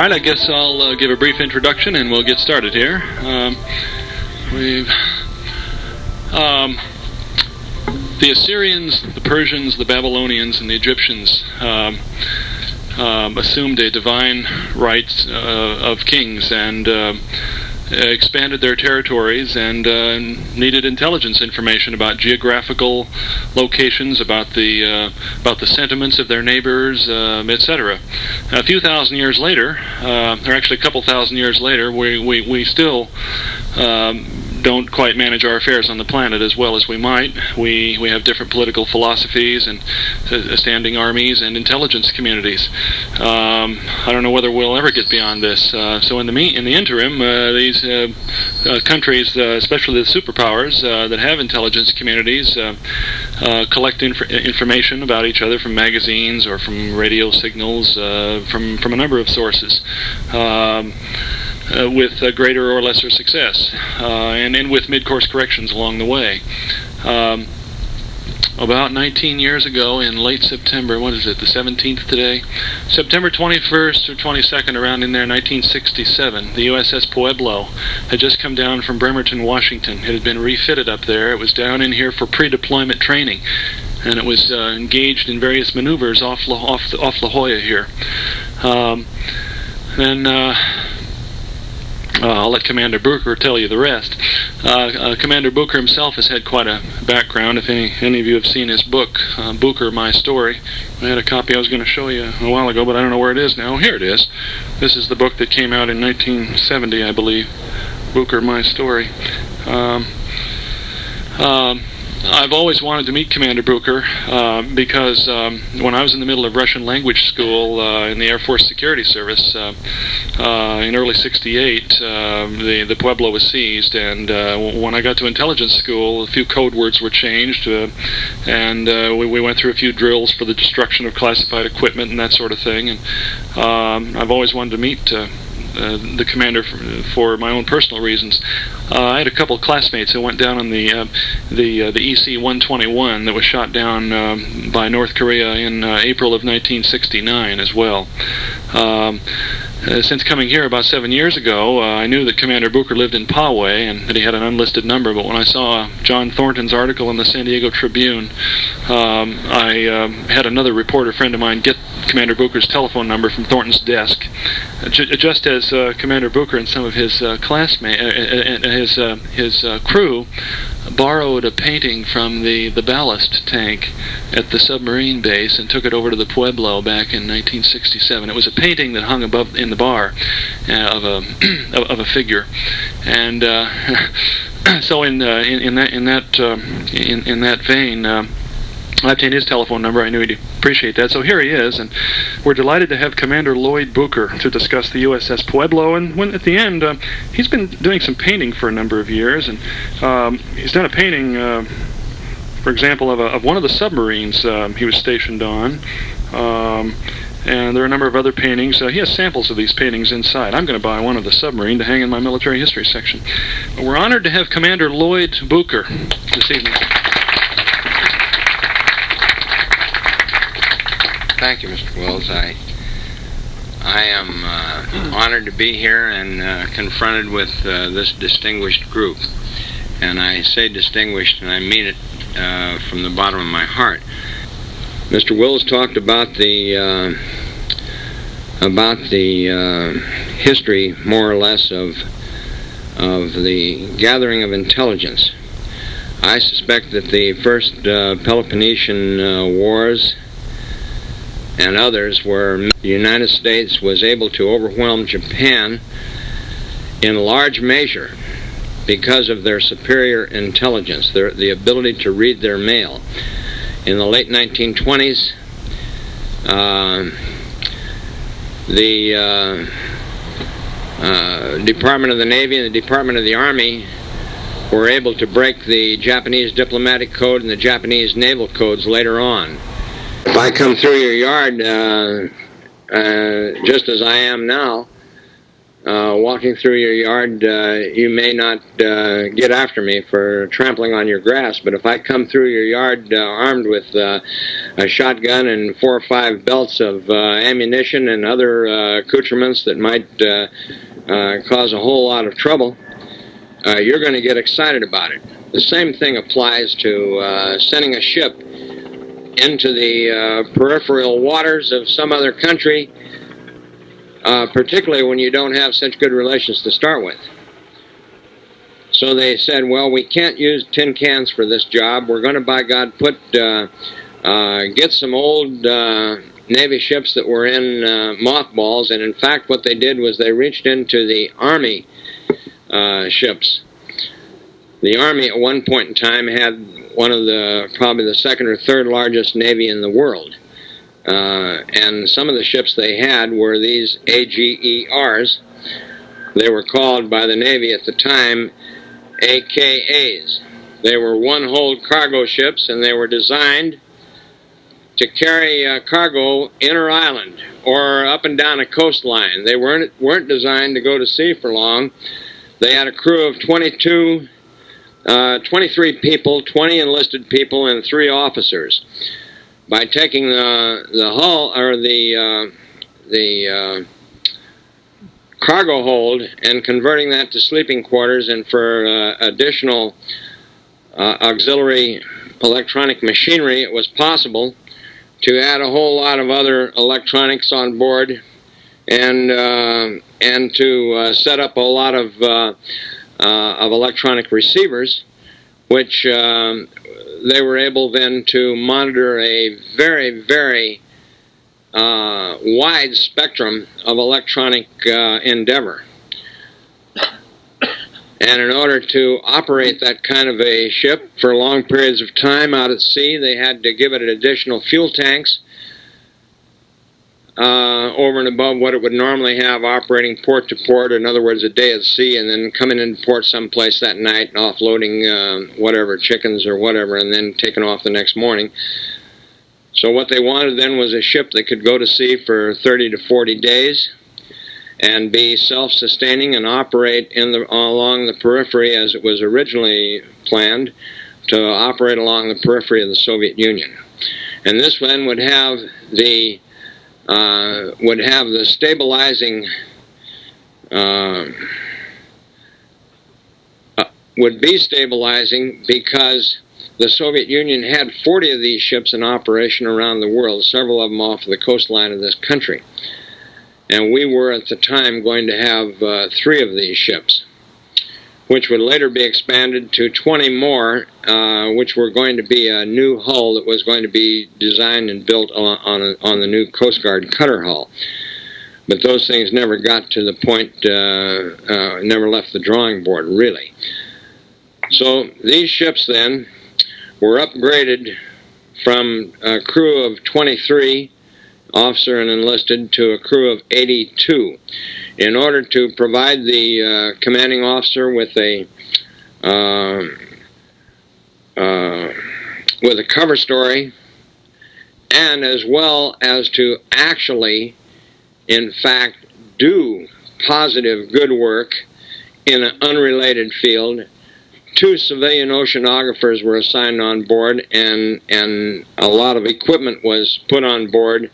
right, I guess I'll give a brief introduction and we'll get started here. The Assyrians, the Persians, the Babylonians, and the Egyptians assumed a divine right of kings and expanded their territories and needed intelligence information about geographical locations, about the sentiments of their neighbors, etc. A few thousand years later, or actually a couple thousand years later, we still don't quite manage our affairs on the planet as well as we might. We have different political philosophies and standing armies and intelligence communities. I don't know whether we'll ever get beyond this. So in the interim, these countries, especially the superpowers that have intelligence communities, collect information about each other from magazines or from radio signals, from a number of sources. With greater or lesser success, and with mid-course corrections along the way. About 19 years ago, in late September, what is it, the 17th today? September 21st or 22nd, around in there, 1967, the USS Pueblo had just come down from Bremerton, Washington. It had been refitted up there. It was down in here for pre-deployment training, and it was engaged in various maneuvers off La Jolla here. I'll let Commander Bucher tell you the rest. Commander Bucher himself has had quite a background. If any of you have seen his book, Bucher, My Story, I had a copy I was going to show you a while ago, but I don't know where it is now. Here it is. This is the book that came out in 1970, I believe. Bucher, My Story. I've always wanted to meet Commander Bucher because when I was in the middle of Russian language school in the Air Force Security Service in early '68, the Pueblo was seized, and when I got to intelligence school, a few code words were changed, and we went through a few drills for the destruction of classified equipment and that sort of thing. And I've always wanted to meet the commander for my own personal reasons. I had a couple of classmates who went down on the EC-121 that was shot down by North Korea in April of 1969 as well. Since coming here about 7 years ago, I knew that Commander Bucher lived in Poway and that he had an unlisted number, but when I saw John Thornton's article in the San Diego Tribune, I had another reporter friend of mine get Commander Bucher's telephone number from Thornton's desk, just as Commander Bucher and some of his classmates, his crew, borrowed a painting from the ballast tank at the submarine base and took it over to the Pueblo back in 1967. It was a painting that hung above in the bar of a figure, and so in that vein, I obtained his telephone number. I knew he'd appreciate that. So here he is, and we're delighted to have Commander Lloyd Bucher to discuss the USS Pueblo. And at the end, he's been doing some painting for a number of years, and he's done a painting, for example, of one of the submarines he was stationed on. And there are a number of other paintings. He has samples of these paintings inside. I'm going to buy one of the submarine to hang in my military history section. But we're honored to have Commander Lloyd Bucher this evening. Thank you, Mr. Wills. I am honored to be here and confronted with this distinguished group. And I say distinguished, and I mean it from the bottom of my heart. Mr. Wills talked about the history, more or less, of the gathering of intelligence. I suspect that the first Peloponnesian Wars and others where the United States was able to overwhelm Japan in large measure because of their superior intelligence, the ability to read their mail. In the late 1920s, the Department of the Navy and the Department of the Army were able to break the Japanese diplomatic code and the Japanese naval codes later on. If I come through your yard, just as I am now, walking through your yard, you may not get after me for trampling on your grass, but if I come through your yard armed with a shotgun and 4 or 5 belts of ammunition and other accoutrements that might cause a whole lot of trouble, you're going to get excited about it. The same thing applies to sending a ship into the peripheral waters of some other country, particularly when you don't have such good relations to start with. So they said, well, we can't use tin cans for this job. We're going to, by God, get some old Navy ships that were in mothballs. And in fact, what they did was they reached into the Army ships. The Army at one point in time had one of probably the second or third largest Navy in the world. And some of the ships they had were these AGERs. They were called by the Navy at the time AKAs. They were one-hold cargo ships, and they were designed to carry cargo inter-island or up and down a coastline. They weren't designed to go to sea for long. They had a crew of 23 people, 20 enlisted people, and 3 officers. By taking the hull or the cargo hold and converting that to sleeping quarters, and for additional auxiliary electronic machinery, it was possible to add a whole lot of other electronics on board, and to set up a lot of electronic receivers, which they were able then to monitor a very, very wide spectrum of electronic endeavor. And in order to operate that kind of a ship for long periods of time out at sea, they had to give it additional fuel tanks over and above what it would normally have operating port to port, in other words, a day at sea, and then coming into port someplace that night and offloading whatever, chickens or whatever, and then taking off the next morning. So what they wanted then was a ship that could go to sea for 30 to 40 days and be self-sustaining and operate along the periphery as it was originally planned to operate along the periphery of the Soviet Union. And this then would have the stabilizing, would be stabilizing because the Soviet Union had 40 of these ships in operation around the world, several of them off the coastline of this country. And we were at the time going to have 3 of these ships, which would later be expanded to 20 more, which were going to be a new hull that was going to be designed and built on the new Coast Guard cutter hull. But those things never got to the point, never left the drawing board, really. So these ships then were upgraded from a crew of 23, officer and enlisted, to a crew of 82, in order to provide the commanding officer with a cover story, and as well as to actually, in fact, do positive good work in an unrelated field. 2 civilian oceanographers were assigned on board, and a lot of equipment was put on board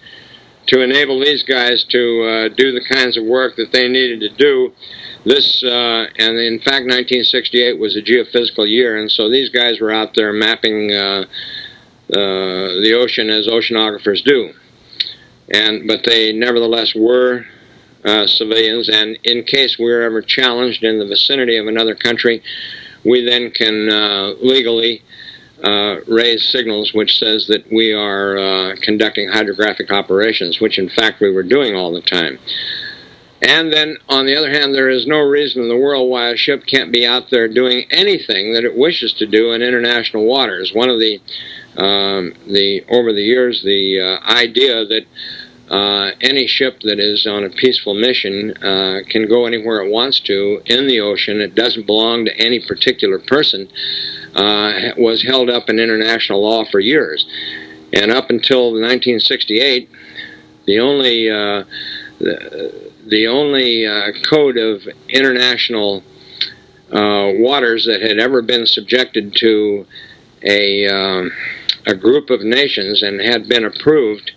to enable these guys to do the kinds of work that they needed to do. This, and in fact, 1968 was a geophysical year, and so these guys were out there mapping the ocean as oceanographers do. But they nevertheless were civilians, and in case we were ever challenged in the vicinity of another country, we then can legally raise signals which says that we are conducting hydrographic operations, which in fact we were doing all the time. And then, on the other hand, there is no reason in the world why a ship can't be out there doing anything that it wishes to do in international waters. One of the over the years, the idea that any ship that is on a peaceful mission can go anywhere it wants to in the ocean, it doesn't belong to any particular person, was held up in international law for years. And up until 1968, the only the only code of international waters that had ever been subjected to a group of nations and had been approved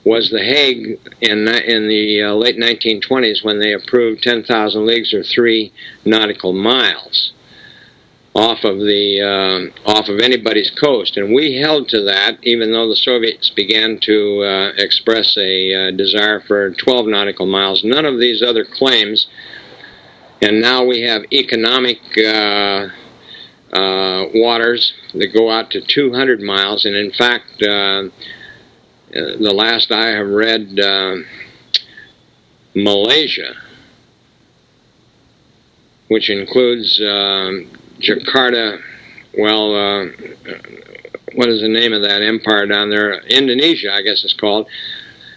was The Hague in the late 1920s, when they approved 10,000 leagues or 3 nautical miles off of anybody's coast, and we held to that, even though the Soviets began to express a desire for 12 nautical miles. None of these other claims, and now we have economic waters that go out to 200 miles, and in fact, the last I have read, Malaysia, which includes Jakarta, well, what is the name of that empire down there? Indonesia, I guess it's called,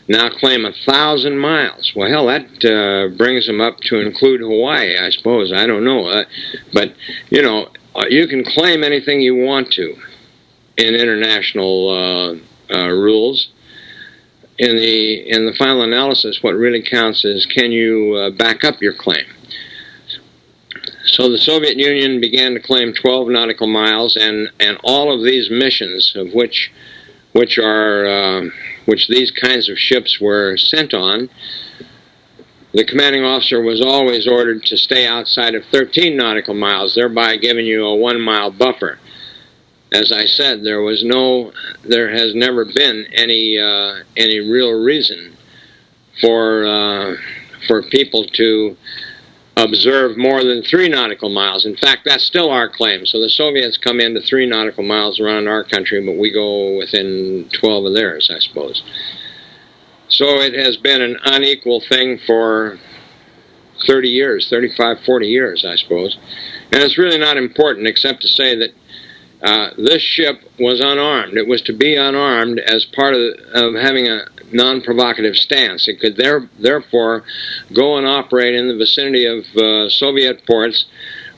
now claim 1,000 miles. Well, hell, that brings them up to include Hawaii, I suppose. I don't know. But, you know, you can claim anything you want to in international rules. In the final analysis, what really counts is, can you back up your claim? So the Soviet Union began to claim 12 nautical miles, and all of these missions, of which these kinds of ships were sent on, the commanding officer was always ordered to stay outside of 13 nautical miles, thereby giving you a 1-mile buffer. As I said, there has never been any real reason for people to observe more than 3 nautical miles. In fact, that's still our claim. So the Soviets come into 3 nautical miles around our country, but we go within 12 of theirs, I suppose. So it has been an unequal thing for 30 years, 35, 40 years, I suppose. And it's really not important, except to say that this ship was unarmed. It was to be unarmed as part of having a non-provocative stance. It could therefore go and operate in the vicinity of Soviet ports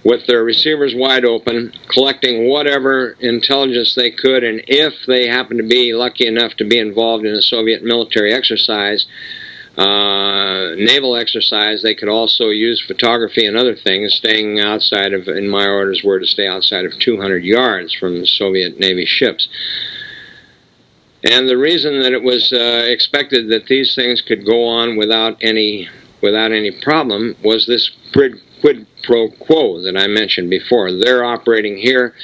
with their receivers wide open, collecting whatever intelligence they could, and if they happened to be lucky enough to be involved in a Soviet military exercise, naval exercise, they could also use photography and other things, staying outside of, and my orders were to stay outside of 200 yards from Soviet Navy ships. And the reason that it was expected that these things could go on without any problem was this quid pro quo that I mentioned before. They're operating here,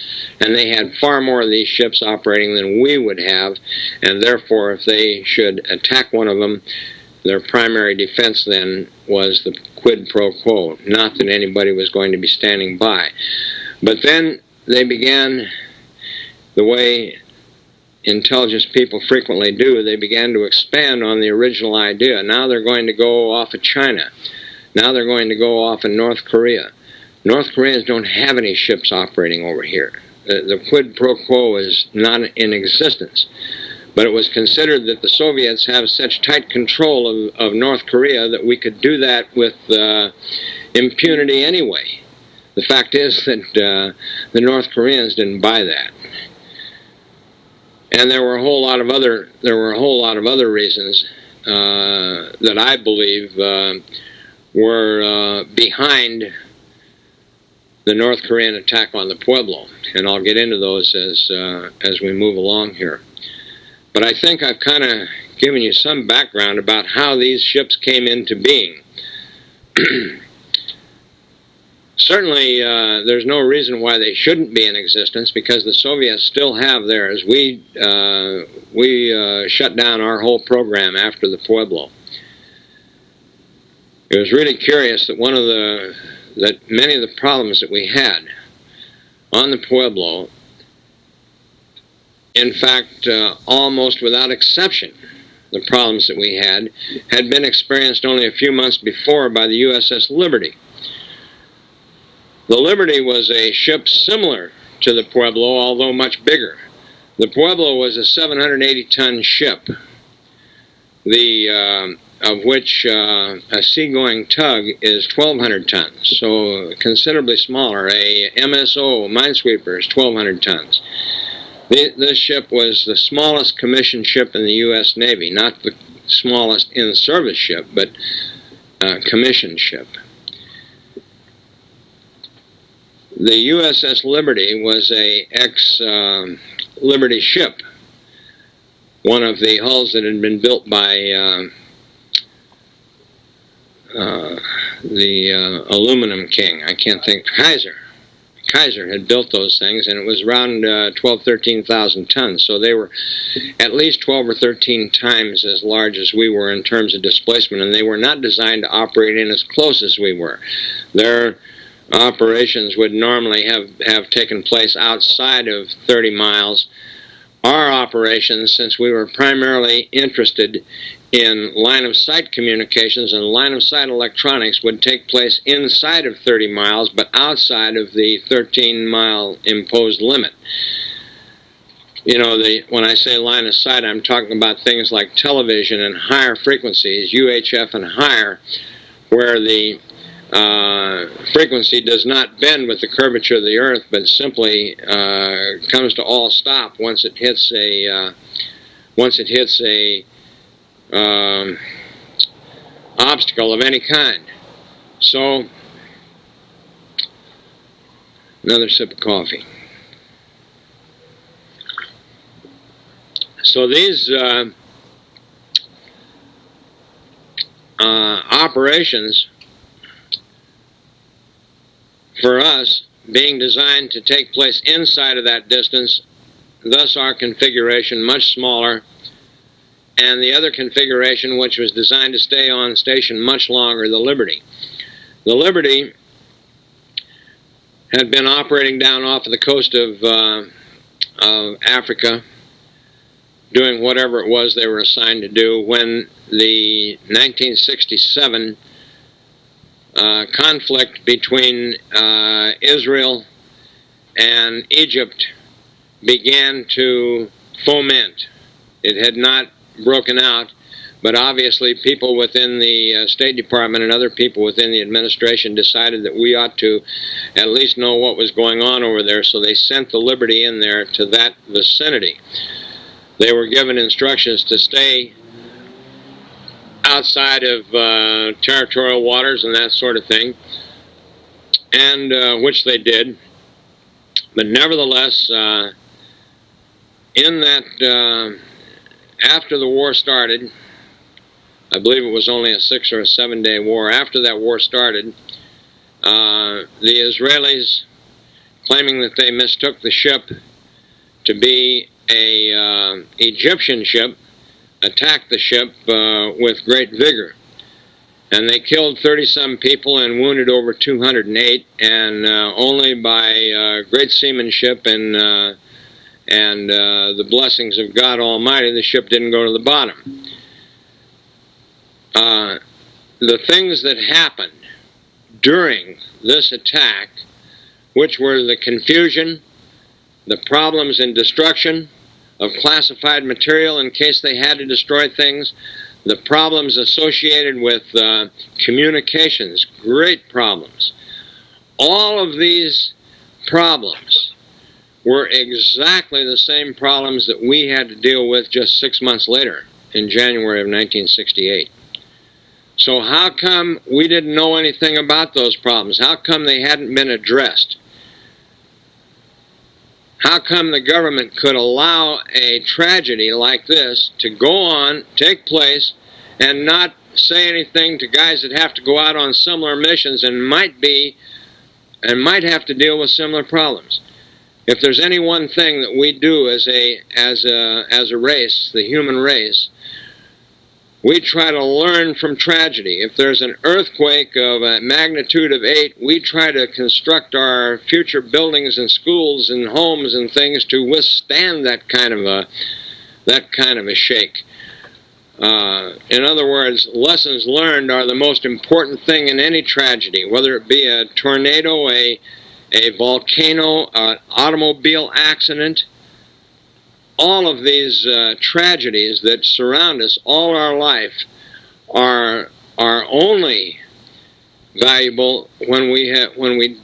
and they had far more of these ships operating than we would have, and therefore if they should attack one of them, their primary defense then was the quid pro quo, not that anybody was going to be standing by. But then they began, the way intelligence people frequently do, they began to expand on the original idea. Now they're going to go off of China. Now they're going to go off in North Korea. North Koreans don't have any ships operating over here. The quid pro quo is not in existence. But it was considered that the Soviets have such tight control of North Korea that we could do that with impunity anyway. The fact is that the North Koreans didn't buy that. And there were a whole lot of other reasons that I believe were behind the North Korean attack on the Pueblo, and I'll get into those as we move along here. But I think I've kind of given you some background about how these ships came into being. Certainly, there's no reason why they shouldn't be in existence, because the Soviets still have theirs. We shut down our whole program after the Pueblo. It was really curious that many of the problems that we had on the Pueblo, in fact, almost without exception, the problems that we had been experienced only a few months before by the USS Liberty. The Liberty was a ship similar to the Pueblo, although much bigger. The Pueblo was a 780-ton ship, of which a seagoing tug is 1,200 tons, so considerably smaller. A MSO, minesweeper, is 1,200 tons. This ship was the smallest commissioned ship in the U.S. Navy, not the smallest in-service ship, but commissioned ship. The USS Liberty was a ex-Liberty ship, one of the hulls that had been built by the aluminum king. I can't think. Kaiser had built those things, and it was around 13,000 tons. So they were at least 12 or 13 times as large as we were in terms of displacement, and they were not designed to operate in as close as we were. Their operations would normally have taken place outside of 30 miles. Our operations, since we were primarily interested in line-of-sight communications and line-of-sight electronics, would take place inside of 30 miles, but outside of the 13-mile imposed limit. You know, when I say line-of-sight, I'm talking about things like television and higher frequencies, UHF and higher, where the frequency does not bend with the curvature of the Earth, but simply comes to all stop once it hits a obstacle of any kind. So, another sip of coffee. So these operations, for us, being designed to take place inside of that distance, thus our configuration much smaller, and the other configuration, which was designed to stay on station much longer, the Liberty. The Liberty had been operating down off of the coast of Africa, doing whatever it was they were assigned to do, when the 1967 conflict between Israel and Egypt began to foment. It had not broken out, but obviously people within the State Department and other people within the administration decided that we ought to at least know what was going on over there, so they sent the Liberty in there to that vicinity. They were given instructions to stay outside of territorial waters and that sort of thing, and which they did. But nevertheless, in that, after the war started, I believe it was only a 6 or a 7 day war. After that war started, the Israelis, claiming that they mistook the ship to be a Egyptian ship, attacked the ship with great vigor. And they killed 30-some people and wounded over 208, and only by great seamanship and the blessings of God Almighty, the ship didn't go to the bottom. The things that happened during this attack, which were the confusion, the problems and destruction of classified material in case they had to destroy things, the problems associated with communications, great problems. All of these problems were exactly the same problems that we had to deal with just 6 months later, in January of 1968. So how come we didn't know anything about those problems? How come they hadn't been addressed? How come the government could allow a tragedy like this to go on, take place, and not say anything to guys that have to go out on similar missions and might have to deal with similar problems? If there's any one thing that we do as a race, the human race, we try to learn from tragedy. If there's an earthquake of a magnitude of 8, we try to construct our future buildings and schools and homes and things to withstand that kind of a shake. In other words, lessons learned are the most important thing in any tragedy, whether it be a tornado, a volcano, an automobile accident. All of these tragedies that surround us all our life are only valuable when we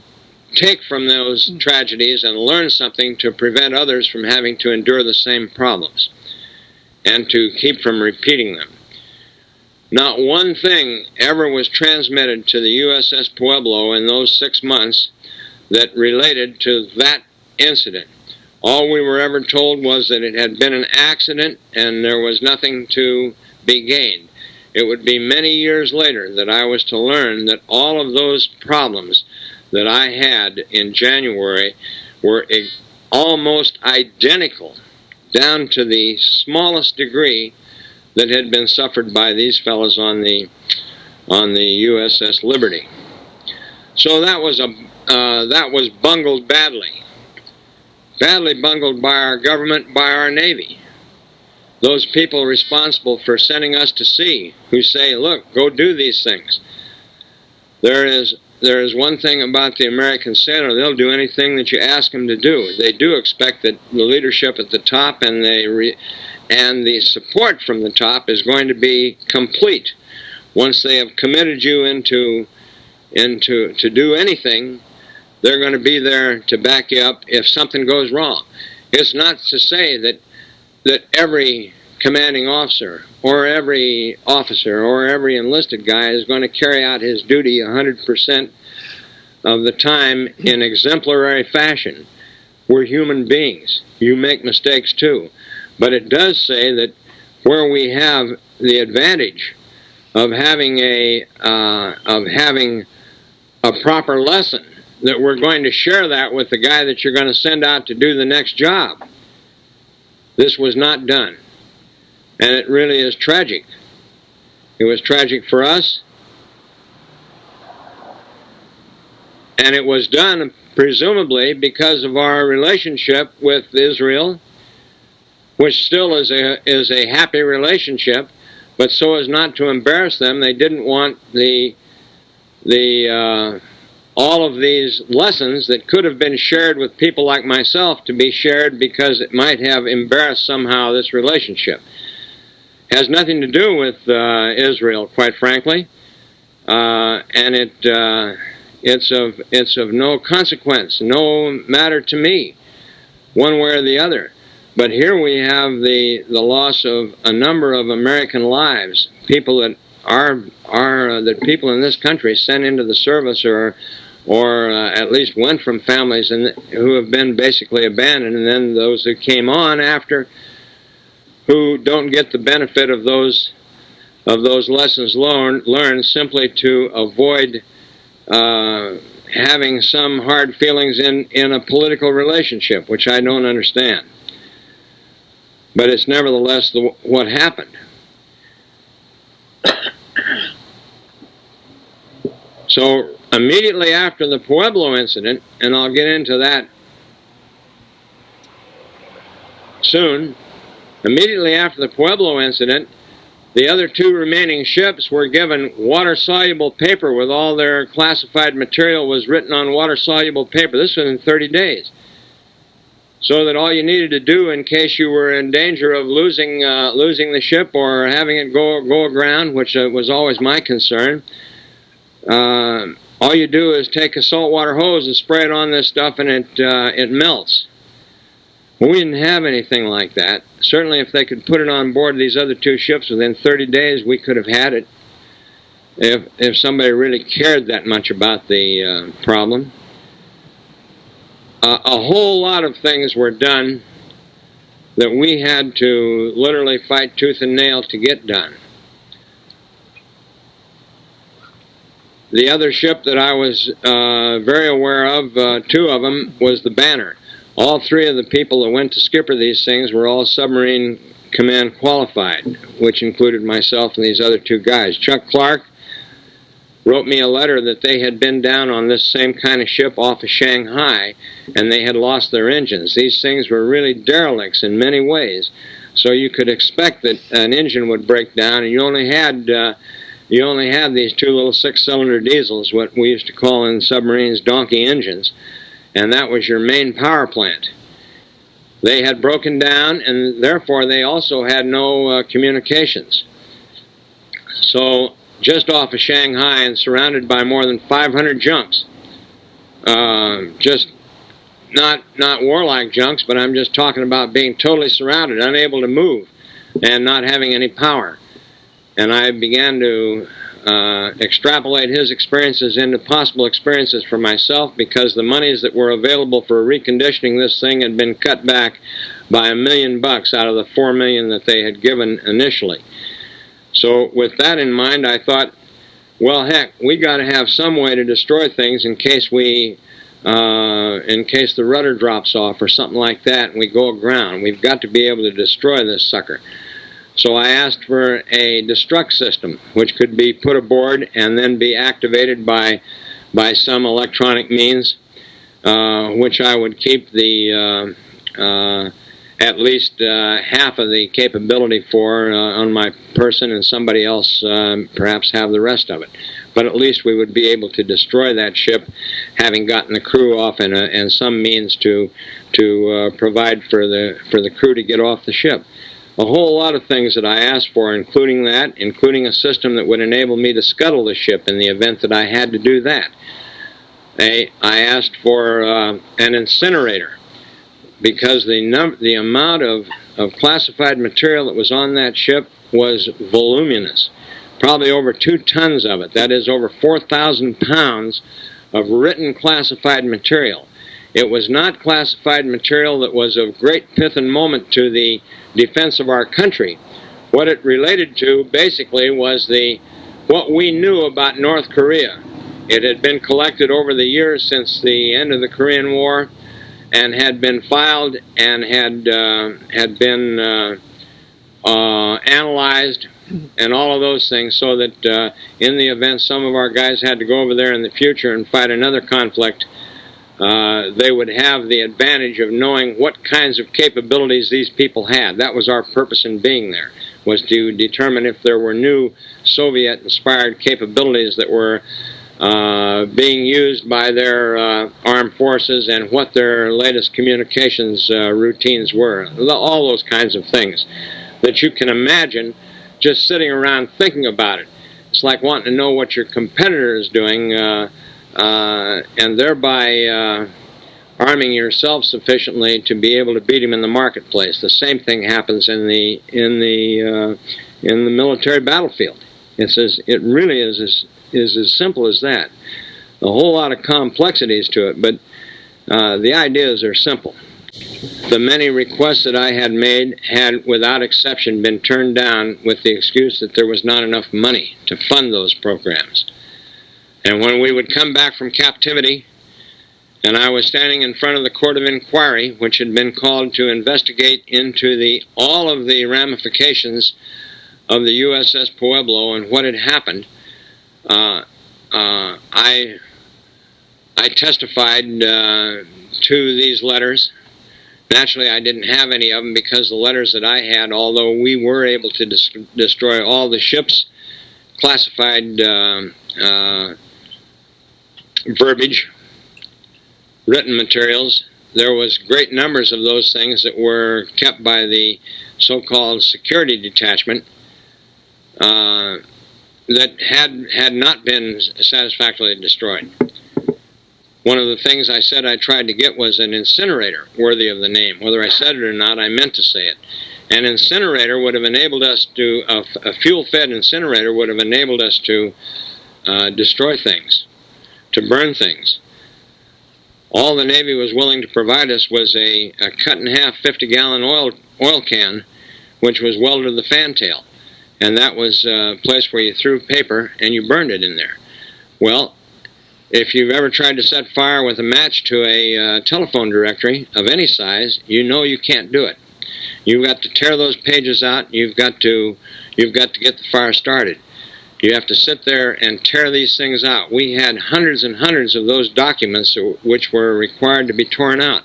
take from those tragedies and learn something to prevent others from having to endure the same problems and to keep from repeating them. Not one thing ever was transmitted to the USS Pueblo in those 6 months that related to that incident. All we were ever told was that it had been an accident and there was nothing to be gained. It would be many years later that I was to learn that all of those problems that I had in January were almost identical, down to the smallest degree, that had been suffered by these fellows on the USS Liberty. So that was bungled badly bungled by our government, by our Navy. Those people responsible for sending us to sea, who say, look, go do these things. There is one thing about the American sailor: they'll do anything that you ask them to do. They do expect that the leadership at the top and the support from the top is going to be complete. Once they have committed you to do anything, they're going to be there to back you up if something goes wrong. It's not to say that every commanding officer or every officer or every enlisted guy is going to carry out his duty 100% of the time in exemplary fashion. We're human beings. You make mistakes too. But it does say that where we have the advantage of having a proper lesson, that we're going to share that with the guy that you're going to send out to do the next job. This was not done. And it really is tragic. It was tragic for us. And it was done presumably because of our relationship with Israel, which still is a happy relationship, but so as not to embarrass them, they didn't want all of these lessons that could have been shared with people like myself to be shared, because it might have embarrassed somehow this relationship. It has nothing to do with Israel, quite frankly, and it's of no consequence, no matter to me, one way or the other. But here we have the loss of a number of American lives, people that that people in this country sent into the service or at least went from families who have been basically abandoned, and then those who came on after who don't get the benefit of those lessons learned simply to avoid having some hard feelings in a political relationship, which I don't understand. But it's nevertheless what happened. So immediately after the Pueblo incident, and I'll get into that soon, immediately after the Pueblo incident, the other two remaining ships were given water-soluble paper with all their classified material was written on water-soluble paper. This was in 30 days. So that all you needed to do in case you were in danger of losing the ship or having it go aground, which was always my concern, all you do is take a saltwater hose and spray it on this stuff, and it melts. Well, we didn't have anything like that. Certainly if they could put it on board these other two ships within 30 days, we could have had it if somebody really cared that much about the problem. A whole lot of things were done that we had to literally fight tooth and nail to get done. The other ship that I was very aware of, two of them, was the Banner. All three of the people that went to skipper these things were all submarine command qualified, which included myself and these other two guys. Chuck Clark wrote me a letter that they had been down on this same kind of ship off of Shanghai, and they had lost their engines. These things were really derelicts in many ways, so you could expect that an engine would break down, and you only had these two little 6-cylinder diesels, what we used to call in submarines donkey engines, and that was your main power plant. They had broken down, and therefore they also had no communications. So just off of Shanghai and surrounded by more than 500 junks. Just not warlike junks, but I'm just talking about being totally surrounded, unable to move, and not having any power. and I began to extrapolate his experiences into possible experiences for myself, because the monies that were available for reconditioning this thing had been cut back by $1 million out of the $4 million that they had given initially. So with that in mind, I thought, well, heck, we got to have some way to destroy things in case the rudder drops off or something like that and we go aground. We've got to be able to destroy this sucker. So I asked for a destruct system, which could be put aboard and then be activated by some electronic means, which I would keep the at least half of the capability for on my person, and somebody else perhaps have the rest of it. But at least we would be able to destroy that ship, having gotten the crew off and some means to provide for the crew to get off the ship. A whole lot of things that I asked for, including a system that would enable me to scuttle the ship in the event that I had to do that. I asked for an incinerator, because the amount of classified material that was on that ship was voluminous. Probably over 2 tons of it. That is over 4,000 pounds of written classified material. It was not classified material that was of great pith and moment to the defense of our country. What it related to basically was what we knew about North Korea. It had been collected over the years since the end of the Korean War, and had been filed and had been analyzed and all of those things, so that in the event some of our guys had to go over there in the future and fight another conflict, they would have the advantage of knowing what kinds of capabilities these people had. That was our purpose in being there, was to determine if there were new Soviet-inspired capabilities that were being used by their armed forces, and what their latest communications routines were. All those kinds of things that you can imagine just sitting around thinking about it. It's like wanting to know what your competitor is doing, and thereby arming yourself sufficiently to be able to beat him in the marketplace. The same thing happens in the military battlefield. It really is as simple as that. A whole lot of complexities to it, but the ideas are simple. The many requests that I had made had, without exception, been turned down with the excuse that there was not enough money to fund those programs. And when we would come back from captivity, and I was standing in front of the Court of Inquiry, which had been called to investigate into all of the ramifications of the USS Pueblo and what had happened, I testified to these letters. Naturally, I didn't have any of them, because the letters that I had, although we were able to destroy all the ship's classified verbiage, written materials, there was great numbers of those things that were kept by the so-called security detachment that had not been satisfactorily destroyed. One of the things I said I tried to get was an incinerator worthy of the name. Whether I said it or not, I meant to say it. An incinerator would have enabled us to, a fuel-fed incinerator would have enabled us to destroy things, to burn things. All the Navy was willing to provide us was a cut-in-half 50-gallon oil can, which was welded to the fantail. And that was a place where you threw paper and you burned it in there. Well, if you've ever tried to set fire with a match to a telephone directory of any size, you know you can't do it. You've got to tear those pages out. You've got to get the fire started. You have to sit there and tear these things out. We had hundreds and hundreds of those documents which were required to be torn out.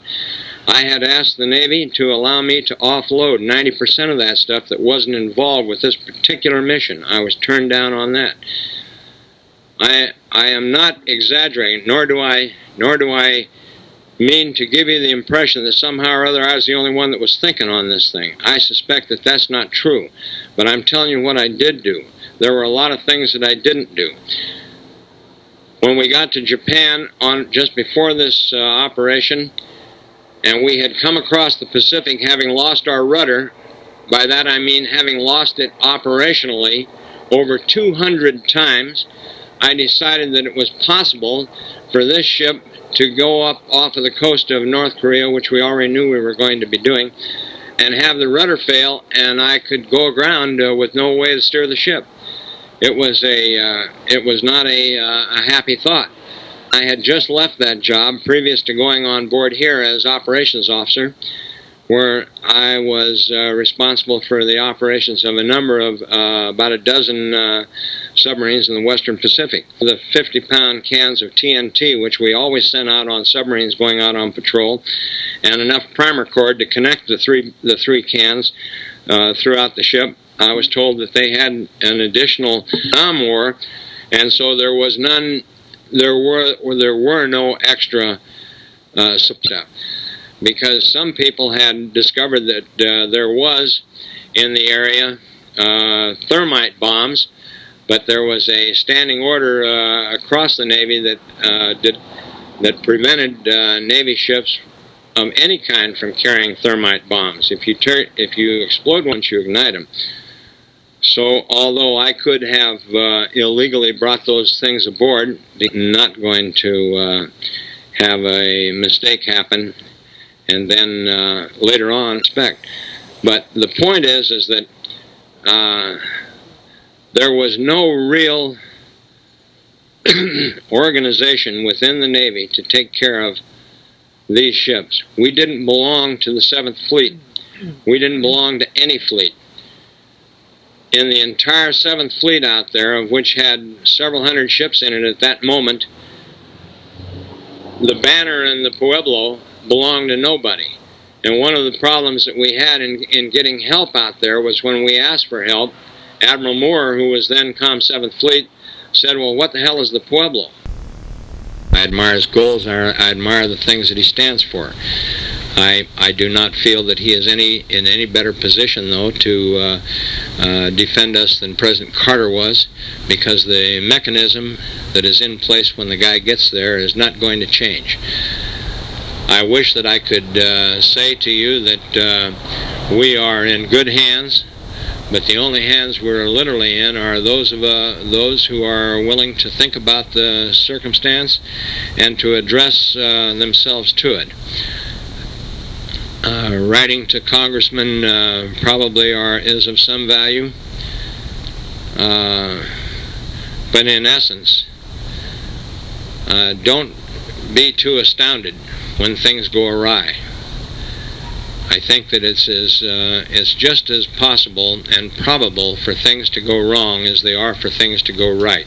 I had asked the Navy to allow me to offload 90% of that stuff that wasn't involved with this particular mission. I was turned down on that. I am not exaggerating, nor do I mean to give you the impression that somehow or other I was the only one that was thinking on this thing. I suspect that that's not true, but I'm telling you what I did do. There were a lot of things that I didn't do. When we got to Japan just before this operation, and we had come across the Pacific having lost our rudder, by that I mean having lost it operationally, over 200 times, I decided that it was possible for this ship to go up off of the coast of North Korea, which we already knew we were going to be doing, and have the rudder fail, and I could go aground with no way to steer the ship. It was not a happy thought. I had just left that job previous to going on board here as operations officer, where I was responsible for the operations of a number of about a dozen submarines in the Western Pacific. The 50-pound cans of TNT, which we always sent out on submarines going out on patrol, and enough primer cord to connect the three cans throughout the ship. I was told that they had an additional ore, and so there was none. There were no extra supply, because some people had discovered that there was in the area thermite bombs, but there was a standing order across the Navy that prevented Navy ships of any kind from carrying thermite bombs. If you explode once, you ignite them. So, although I could have illegally brought those things aboard, I'm not going to have a mistake happen and then later on expect. But the point is that there was no real organization within the Navy to take care of these ships. We didn't belong to the 7th Fleet. We didn't belong to any fleet. In the entire 7th Fleet out there, of which had several hundred ships in it at that moment, the Banner and the Pueblo belonged to nobody. And one of the problems that we had in getting help out there was when we asked for help, Admiral Moore, who was then Com 7th Fleet, said, well, what the hell is the Pueblo? I admire his goals. I admire the things that he stands for. I do not feel that he is in any better position, though, to defend us than President Carter was, because the mechanism that is in place when the guy gets there is not going to change. I wish that I could say to you that we are in good hands, but the only hands we're literally in are those who are willing to think about the circumstance and to address themselves to it. Writing to congressmen probably is of some value, but in essence, don't be too astounded when things go awry. I think that it's just as possible and probable for things to go wrong as they are for things to go right.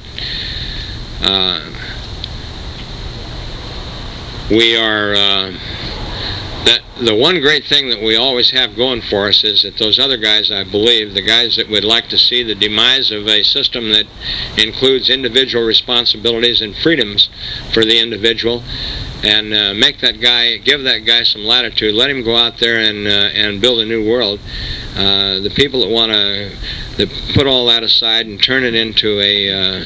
The one great thing that we always have going for us is that those other guys, I believe, the guys that would like to see the demise of a system that includes individual responsibilities and freedoms for the individual, and give that guy some latitude, let him go out there and build a new world. The people that want to put all that aside and turn it into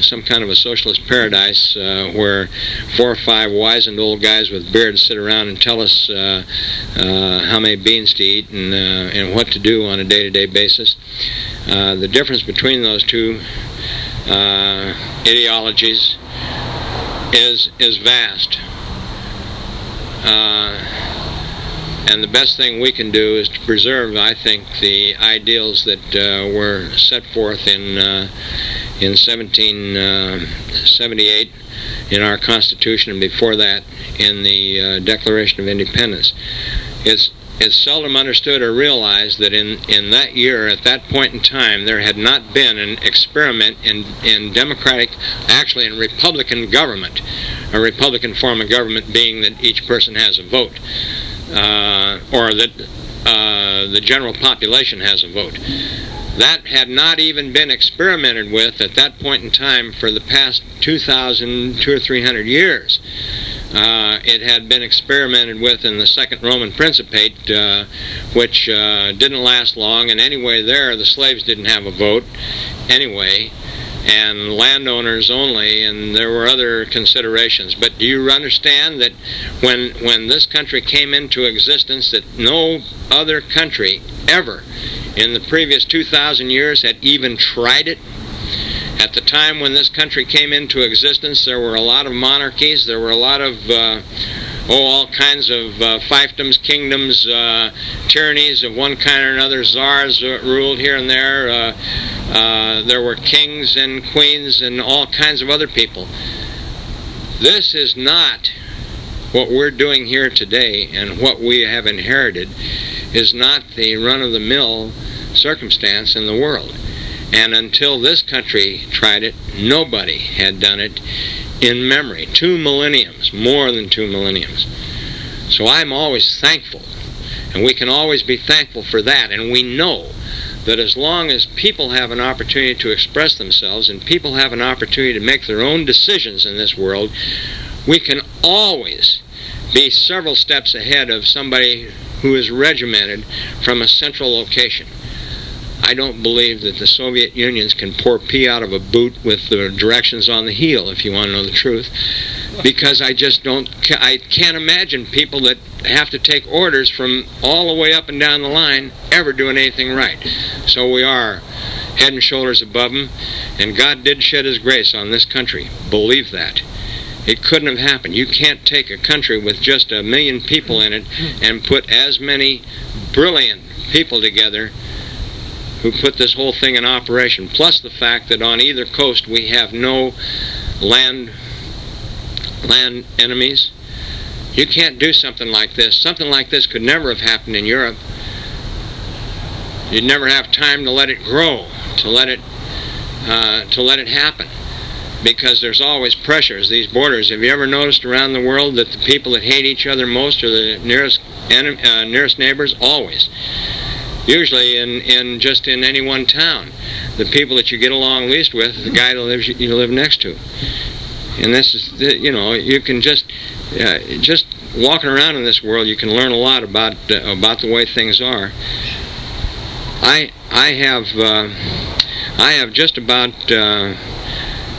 some kind of a socialist paradise where 4 or 5 wizened old guys with beards sit around and tell us how many beans to eat and what to do on a day-to-day basis. The difference between those two ideologies is vast. And the best thing we can do is to preserve, I think, the ideals that were set forth in 1778 in our Constitution, and before that in the Declaration of Independence. It's seldom understood or realized that in that year, at that point in time, there had not been an experiment in democratic, actually in Republican government, a Republican form of government being that each person has a vote, or that the general population has a vote. That had not even been experimented with at that point in time for the past 200 or 300 years. It had been experimented with in the Second Roman Principate, which didn't last long, and anyway there the slaves didn't have a vote anyway, and landowners only, and there were other considerations. But do you understand that when this country came into existence, that no other country ever in the previous 2,000 years had even tried it? At the time when this country came into existence, there were a lot of monarchies. There were a lot of all kinds of fiefdoms, kingdoms, tyrannies of one kind or another. Czars ruled here and there. There were kings and queens and all kinds of other people. This is not what we're doing here today, and what we have inherited is not the run-of-the-mill circumstance in the world. And until this country tried it, nobody had done it in memory. 2 millenniums, more than 2 millenniums. So I'm always thankful, and we can always be thankful for that. And we know that as long as people have an opportunity to express themselves and people have an opportunity to make their own decisions in this world, we can always be several steps ahead of somebody who is regimented from a central location. I don't believe that the Soviet Unions can pour pee out of a boot with the directions on the heel, if you want to know the truth, because I can't imagine people that have to take orders from all the way up and down the line ever doing anything right. So we are head and shoulders above them, and God did shed His grace on this country. Believe that. It couldn't have happened. You can't take a country with just 1 million people in it and put as many brilliant people together who put this whole thing in operation, plus the fact that on either coast we have no land enemies. You can't do something like this. Something like this could never have happened in Europe. You'd never have time to let it grow, to let it happen, because there's always pressures. These borders. Have you ever noticed around the world that the people that hate each other most are the nearest neighbors? Always. Usually in just in any one town, the people that you get along least with, the guy that you live next to. And this is, you can just walking around in this world, you can learn a lot about the way things are. I have just about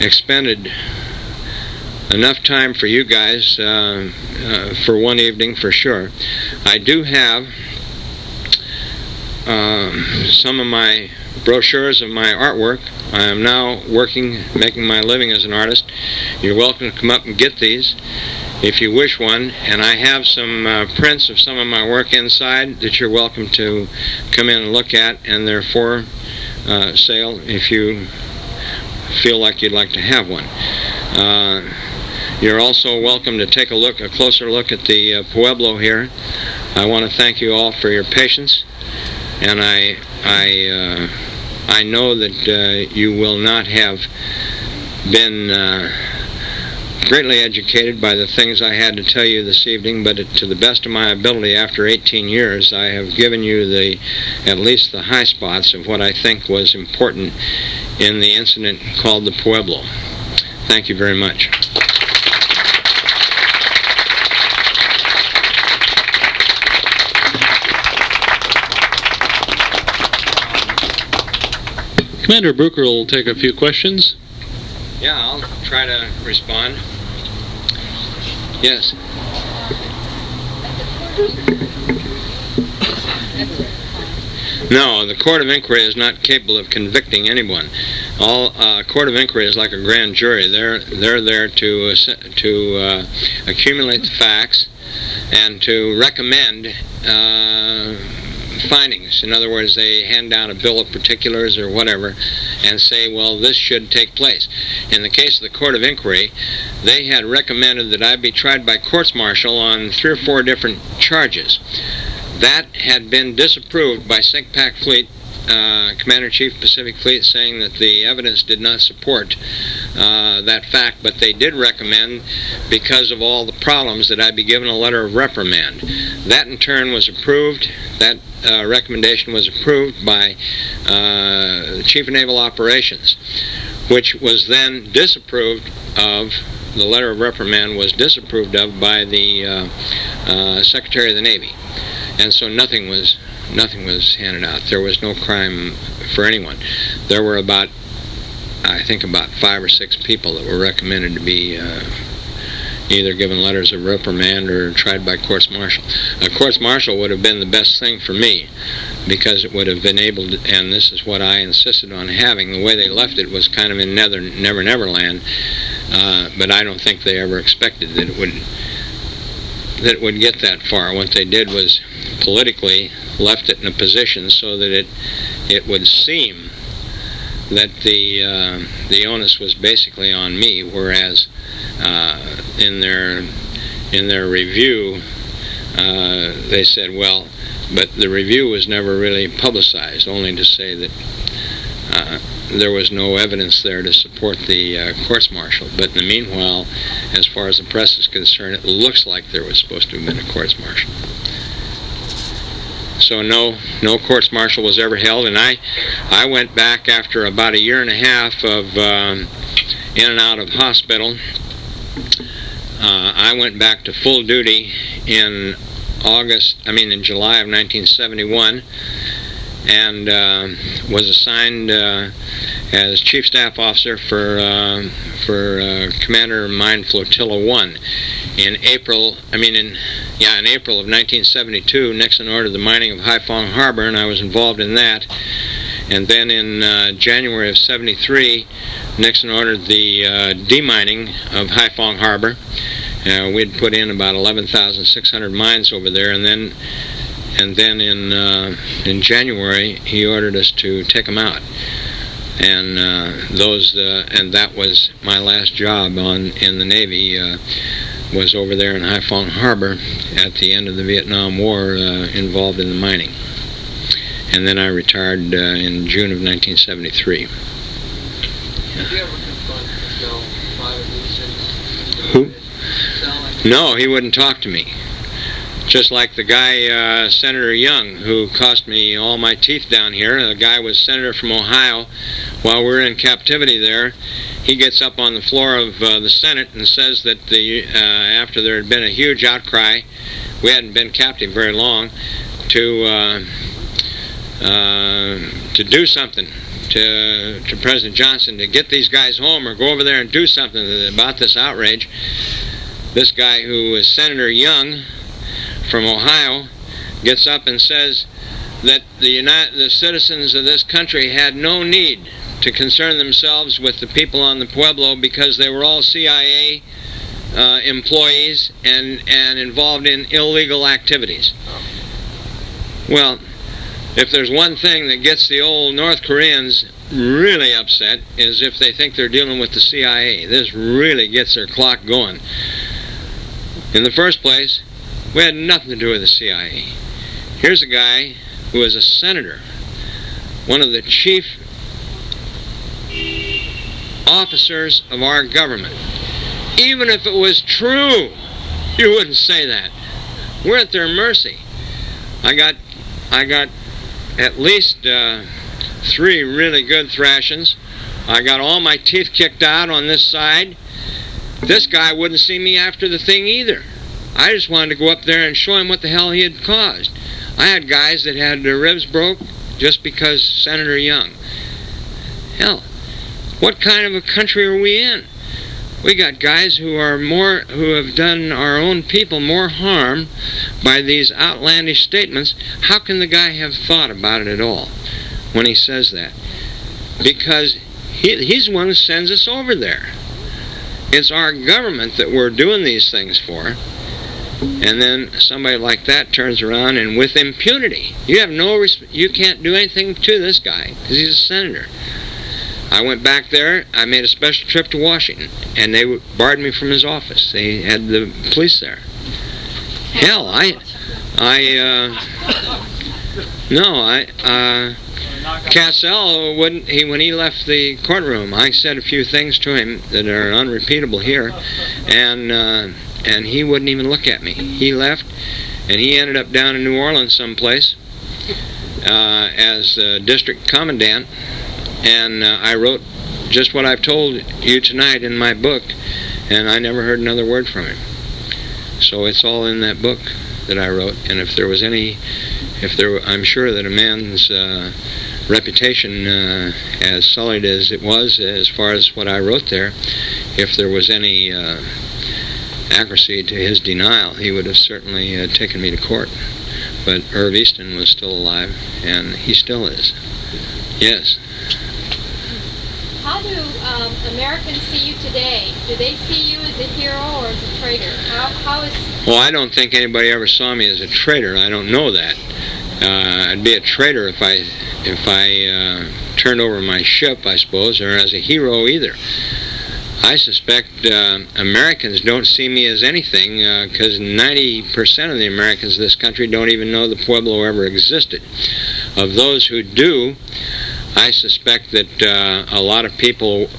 expended enough time for you guys for one evening for sure. I do have some of my brochures of my artwork. I am now making my living as an artist. You're welcome to come up and get these if you wish one, and I have some prints of some of my work inside that you're welcome to come in and look at, and they're for sale if you feel like you'd like to have one. You're also welcome to take a closer look at the Pueblo here. I want to thank you all for your patience, and I know that you will not have been greatly educated by the things I had to tell you this evening, but to the best of my ability, after 18 years, I have given you at least the high spots of what I think was important in the incident called the Pueblo. Thank you very much. Commander Bucher will take a few questions. Yeah, I'll try to respond. Yes. No, the Court of Inquiry is not capable of convicting anyone. Court of Inquiry is like a grand jury. They're there to accumulate the facts and to recommend findings. In other words, they hand down a bill of particulars or whatever and say, well, this should take place. In the case of the Court of Inquiry, they had recommended that I be tried by courts-martial on 3 or 4 different charges. That had been disapproved by SINCPAC Fleet, Commander-in-Chief Pacific Fleet, saying that the evidence did not support that fact, but they did recommend, because of all the problems, that I be given a letter of reprimand. That in turn was approved. That recommendation was approved by the Chief of Naval Operations, which was then disapproved of. The letter of reprimand was disapproved of by the Secretary of the Navy, and so nothing was handed out. There was no crime for anyone. There were I think about 5 or 6 people that were recommended to be either given letters of reprimand or tried by courts-martial. A courts-martial would have been the best thing for me, because it would have enabled, and this is what I insisted on having, the way they left it was kind of in Never Never Land, but I don't think they ever expected that it would get that far. What they did was politically left it in a position so that it would seem that the onus was basically on me, whereas in their review they said, well, but the review was never really publicized, only to say that there was no evidence there to support the courts-martial. But in the meanwhile, as far as the press is concerned, it looks like there was supposed to have been a courts-martial. So no courts-martial was ever held, and I went back after about a year and a half of in and out of hospital. I went back to full duty in July of 1971, and was assigned as Chief Staff Officer for Commander Mine Flotilla 1. In April of 1972, Nixon ordered the mining of Haiphong Harbor, and I was involved in that. And then in January of 73, Nixon ordered the demining of Haiphong Harbor. We'd put in about 11,600 mines over there, and then in January he ordered us to take them out. And and that was my last job in the Navy. Was over there in Haiphong Harbor at the end of the Vietnam War, involved in the mining. And then I retired in June of 1973. Did you ever confront Joe privately? Who? No, he wouldn't talk to me. Just like the guy, Senator Young, who cost me all my teeth down here. The guy was senator from Ohio. While we were in captivity there, he gets up on the floor of the Senate and says that after there had been a huge outcry, we hadn't been captive very long, to do something to President Johnson, to get these guys home or go over there and do something about this outrage. This guy, who is Senator Young from Ohio, gets up and says that the citizens of this country had no need to concern themselves with the people on the Pueblo because they were all CIA employees and involved in illegal activities. Well, if there's one thing that gets the old North Koreans really upset, is if they think they're dealing with the CIA. This really gets their clock going. In the first place, we had nothing to do with the CIA. Here's a guy who is a senator, one of the chief officers of our government. Even if it was true, you wouldn't say that. We're at their mercy. I got at least 3 really good thrashings. I got all my teeth kicked out on this side. This guy wouldn't see me after the thing either. I just wanted to go up there and show him what the hell he had caused. I had guys that had their ribs broke just because Senator Young. Hell, what kind of a country are we in? We got guys who have done our own people more harm by these outlandish statements. How can the guy have thought about it at all when he says that? Because he's the one who sends us over there. It's our government that we're doing these things for. And then somebody like that turns around and with impunity, you can't do anything to this guy because he's a senator. I went back there. I made a special trip to Washington, and they barred me from his office. They had the police there. Hell, Cassell wouldn't. When he left the courtroom, I said a few things to him that are unrepeatable here, and he wouldn't even look at me. He left, and he ended up down in New Orleans someplace as district commandant. And I wrote just what I've told you tonight in my book, and I never heard another word from him. So it's all in that book that I wrote. And if there was I'm sure that a man's reputation, as sullied as it was, as far as what I wrote there, if there was any accuracy to his denial, he would have certainly taken me to court. But Irv Easton was still alive, and he still is. Yes. How do Americans see you today? Do they see you as a hero or as a traitor? How is... Well, I don't think anybody ever saw me as a traitor. I don't know that. I'd be a traitor if I turned over my ship, I suppose, or as a hero either. I suspect Americans don't see me as anything because 90% of the Americans in this country don't even know the Pueblo ever existed. Of those who do, I suspect that a lot of people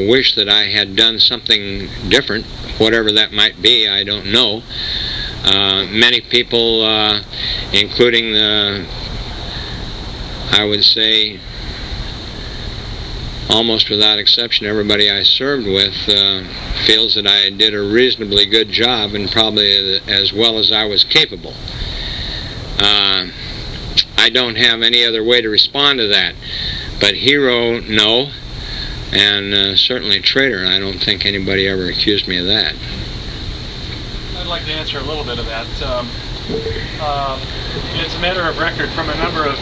wish that I had done something different, whatever that might be, I don't know. Many people, including I would say, almost without exception, everybody I served with feels that I did a reasonably good job and probably as well as I was capable. I don't have any other way to respond to that. But hero, no. And certainly traitor, I don't think anybody ever accused me of that. I'd like to answer a little bit of that. It's a matter of record from a number of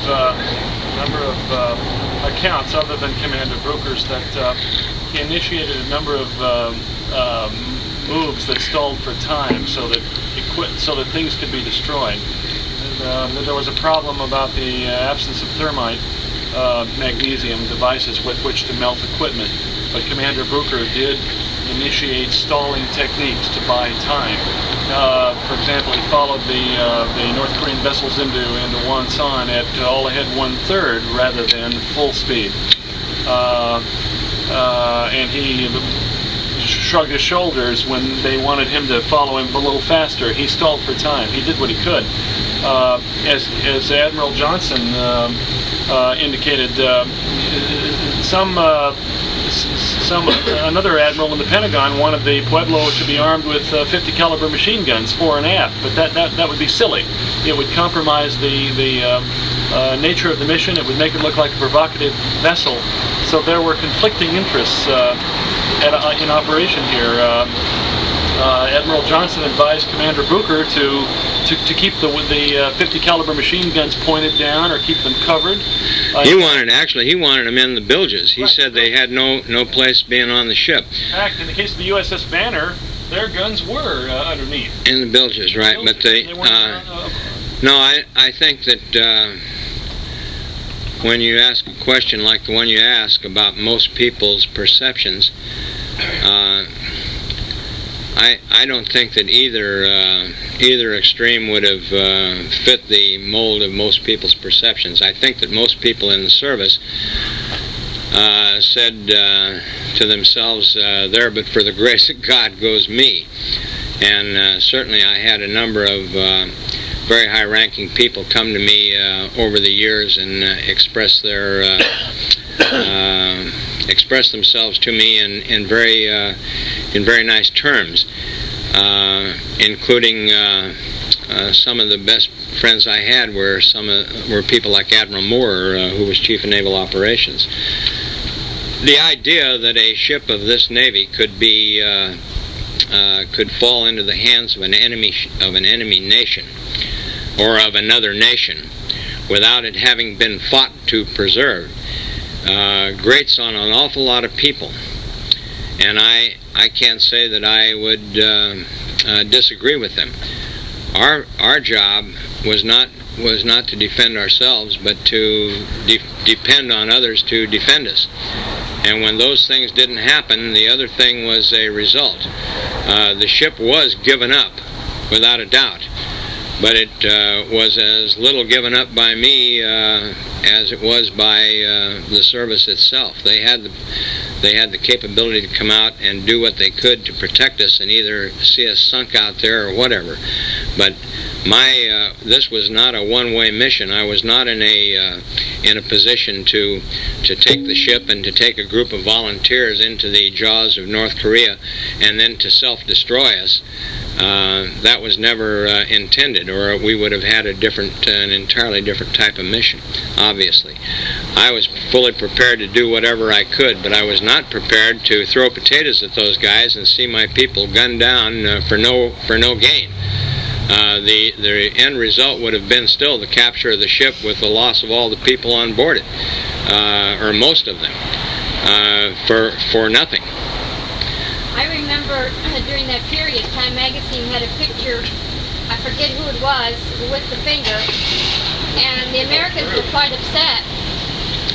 accounts other than Commander Bucher's that he initiated a number of moves that stalled for time so that things could be destroyed. And, there was a problem about the absence of thermite magnesium devices with which to melt equipment, but Commander Bucher did initiate stalling techniques to buy time. For example, he followed the North Korean vessels into Wonsan at all ahead 1/3 rather than full speed, and he shrugged his shoulders when they wanted him to follow him a little faster. He stalled for time. He did what he could. As Admiral Johnson indicated, another admiral in the Pentagon wanted the Pueblo to be armed with 50 caliber machine guns fore and aft, but that would be silly. It would compromise the nature of the mission. It would make it look like a provocative vessel. So there were conflicting interests in operation here. Admiral Johnson advised Commander Bucher to keep the 50 caliber machine guns pointed down or keep them covered. He wanted them in the bilges. He said they had no place being on the ship. In fact, in the case of the USS Banner, their guns were underneath. In the bilges, right? But no, I think that when you ask a question like the one you ask about most people's perceptions, I don't think that either extreme would have fit the mold of most people's perceptions. I think that most people in the service said to themselves, "There, but for the grace of God goes me." And certainly I had a number of very high-ranking people come to me over the years and express themselves to me in very nice terms, including some of the best friends I had were people like Admiral Moore, who was Chief of Naval Operations. The idea that a ship of this Navy could fall into the hands of an enemy nation or of another nation without it having been fought to preserve grates on an awful lot of people, and I can't say that I would disagree with them. Our job was not to defend ourselves, but to depend on others to defend us. And when those things didn't happen, the other thing was a result. The ship was given up, without a doubt. But it was as little given up by me as it was by the service itself. They had the capability to come out and do what they could to protect us and either see us sunk out there or whatever. But this was not a one-way mission. I was not in in a position to take the ship and to take a group of volunteers into the jaws of North Korea and then to self-destroy us. That was never intended, or we would have had an entirely different type of mission, obviously. I was fully prepared to do whatever I could, but I was not prepared to throw potatoes at those guys and see my people gunned down for no gain. The end result would have been still the capture of the ship with the loss of all the people on board it, or most of them, for nothing. I remember during that period, Time Magazine had a picture, I forget who it was, with the finger, and the Americans were quite upset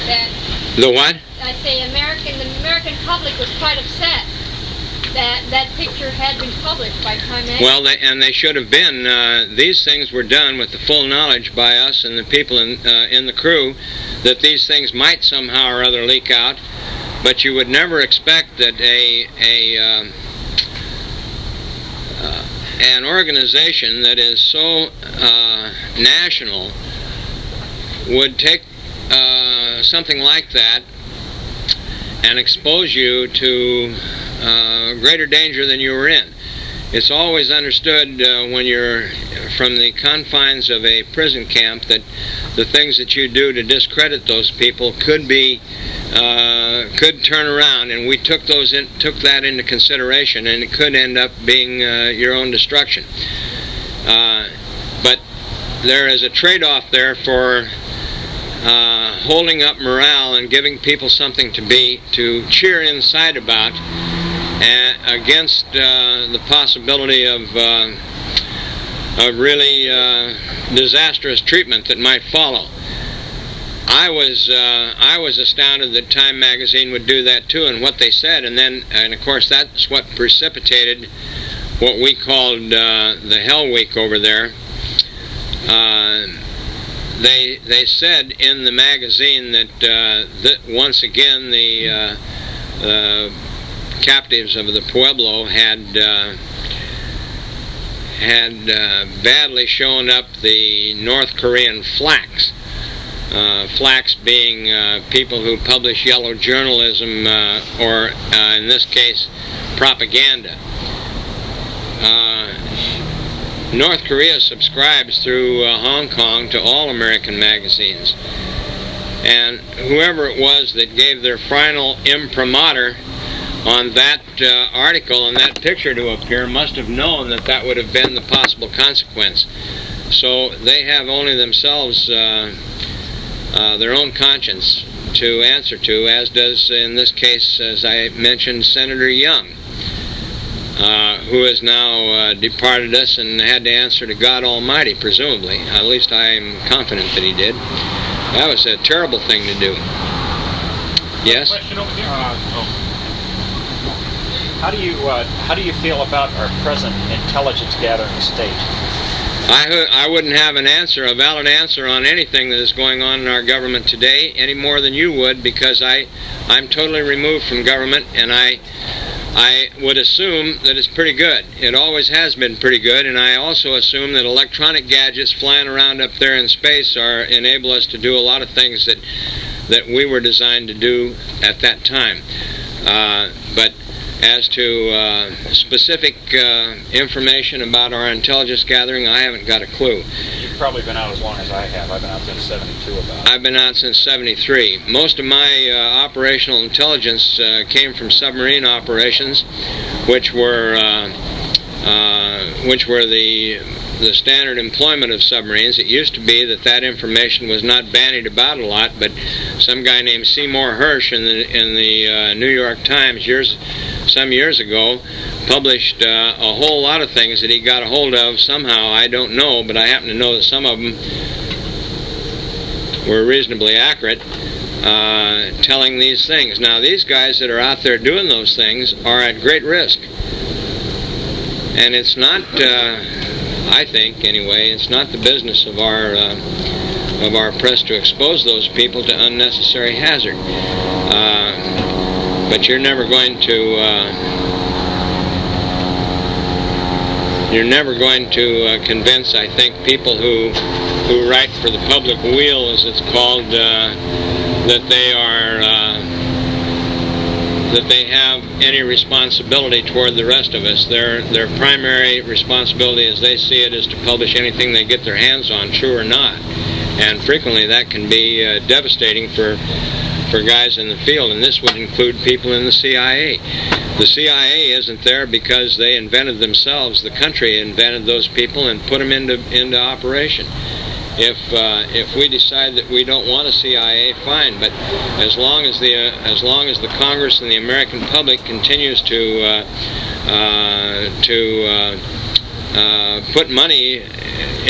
that... The what? I say the American public was quite upset that picture had been published by Time Magazine. Well, and they should have been. These things were done with the full knowledge by us and the people in the crew that these things might somehow or other leak out. But you would never expect that an organization that is so national would take something like that and expose you to greater danger than you were in. It's always understood when you're from the confines of a prison camp that the things that you do to discredit those people could turn around, and we took that into consideration, and it could end up being your own destruction. But there is a trade-off there for holding up morale and giving people something to cheer inside about, against the possibility of really disastrous treatment that might follow. I was astounded that Time Magazine would do that too, and what they said, and of course that's what precipitated what we called the Hell Week over there. They said in the magazine that once again the captives of the Pueblo had badly shown up the North Korean flaks. Flaks being people who publish yellow journalism, or in this case, propaganda. North Korea subscribes through Hong Kong to all American magazines. And whoever it was that gave their final imprimatur on that article and that picture to appear must have known that that would have been the possible consequence. So they have only themselves, their own conscience to answer to, as does, in this case, as I mentioned, Senator Young, who has now departed us and had to answer to God Almighty, presumably. At least I am confident that he did. That was a terrible thing to do. Yes? Question over here. How do you feel about our present intelligence gathering state? I wouldn't have a valid answer on anything that is going on in our government today any more than you would, because I'm totally removed from government, and I would assume that it's pretty good. It always has been pretty good, and I also assume that electronic gadgets flying around up there in space enable us to do a lot of things that we were designed to do at that time. But as to specific information about our intelligence gathering, I haven't got a clue. You've probably been out as long as I have. I've been out since '72 about. I've been out since '73. Most of my operational intelligence came from submarine operations, which were the standard employment of submarines. It used to be that information was not bandied about a lot, but some guy named Seymour Hersh in the New York Times some years ago published a whole lot of things that he got a hold of somehow. I don't know, but I happen to know that some of them were reasonably accurate, telling these things. Now, these guys that are out there doing those things are at great risk, and it's not, I think anyway, it's not the business of our press to expose those people to unnecessary hazard. But you're never going to you're never going to convince, I think, people who write for the public weal, as it's called, that they have any responsibility toward the rest of us. Their primary responsibility, as they see it, is to publish anything they get their hands on, true or not. And frequently that can be devastating for guys in the field, and this would include people in the CIA. The CIA isn't there because they invented themselves. The country invented those people and put them into operation. If we decide that we don't want a CIA, fine. But as long as the Congress and the American public continues to put money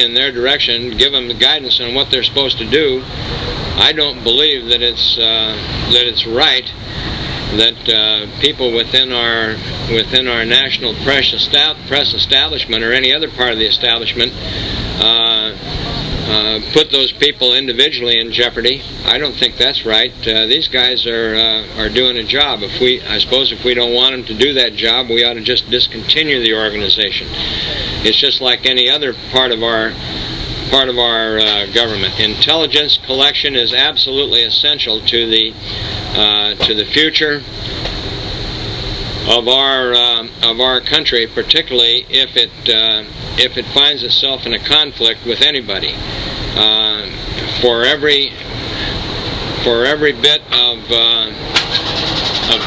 in their direction, give them the guidance on what they're supposed to do, I don't believe that it's right that people within our national press establishment or any other part of the establishment put those people individually in jeopardy. I don't think that's right. These guys are doing a job. I suppose if we don't want them to do that job, we ought to just discontinue the organization. It's just like any other part of our government. Intelligence collection is absolutely essential to the future of our country, particularly if it finds itself in a conflict with anybody. For every bit of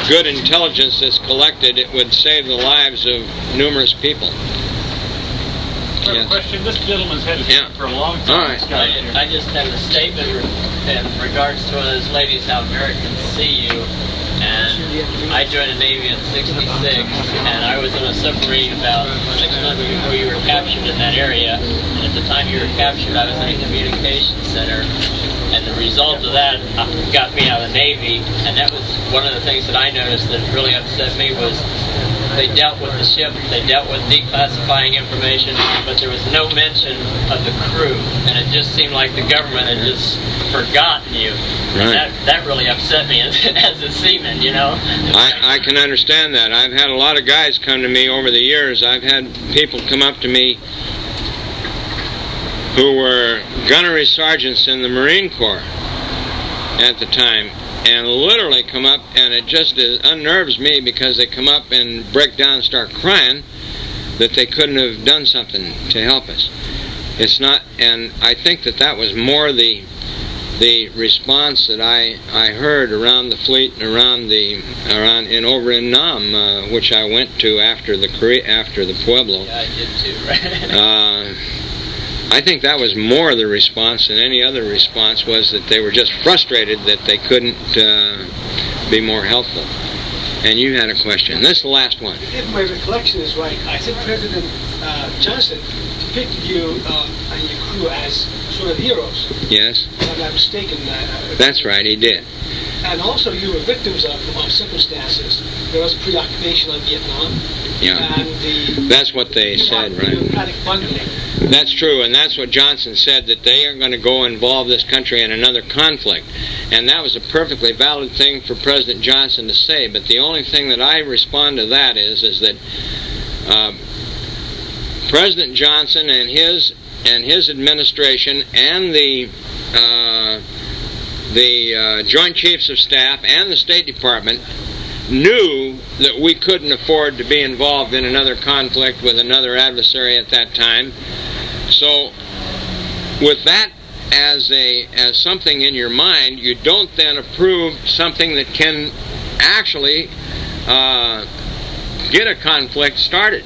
good intelligence that's collected, it would save the lives of numerous people. I have a question. This gentleman's had his name for a long time. All right. I just have a statement in regards to one of those ladies, how Americans see you. And I joined the Navy in '66, and I was on a submarine about 6 months before you were captured in that area. And at the time you were captured, I was in a communications center. And the result of that got me out of the Navy. And that was one of the things that I noticed that really upset me was they dealt with the ship, they dealt with declassifying information, but there was no mention of the crew. And it just seemed like the government had just forgotten you. Right. And that really upset me as a seaman, you know. I can understand that. I've had a lot of guys come to me over the years. I've had people come up to me who were gunnery sergeants in the Marine Corps at the time, and literally come up, and it just unnerves me because they come up and break down and start crying that they couldn't have done something to help us. It's not, and I think that was more the response that I heard around the fleet and over in Nam, which I went to after the Pueblo. Yeah, I did too, right? I think that was more the response than any other response, was that they were just frustrated that they couldn't be more helpful. And you had a question. This is the last one. If my recollection is right, I think President Johnson depicted you and your crew as sort of heroes. Yes. If I'm not mistaken. That's right, he did. And also you were victims of circumstances. There was preoccupation on Vietnam. Yeah. And that's what they said, right? Bureaucratic bungling. That's true, and that's what Johnson said, that they are going to go involve this country in another conflict. And that was a perfectly valid thing for President Johnson to say, but the only thing that I respond to that is that President Johnson and his administration and the Joint Chiefs of Staff and the State Department knew that we couldn't afford to be involved in another conflict with another adversary at that time. So with that as something in your mind, you don't then approve something that can actually get a conflict started.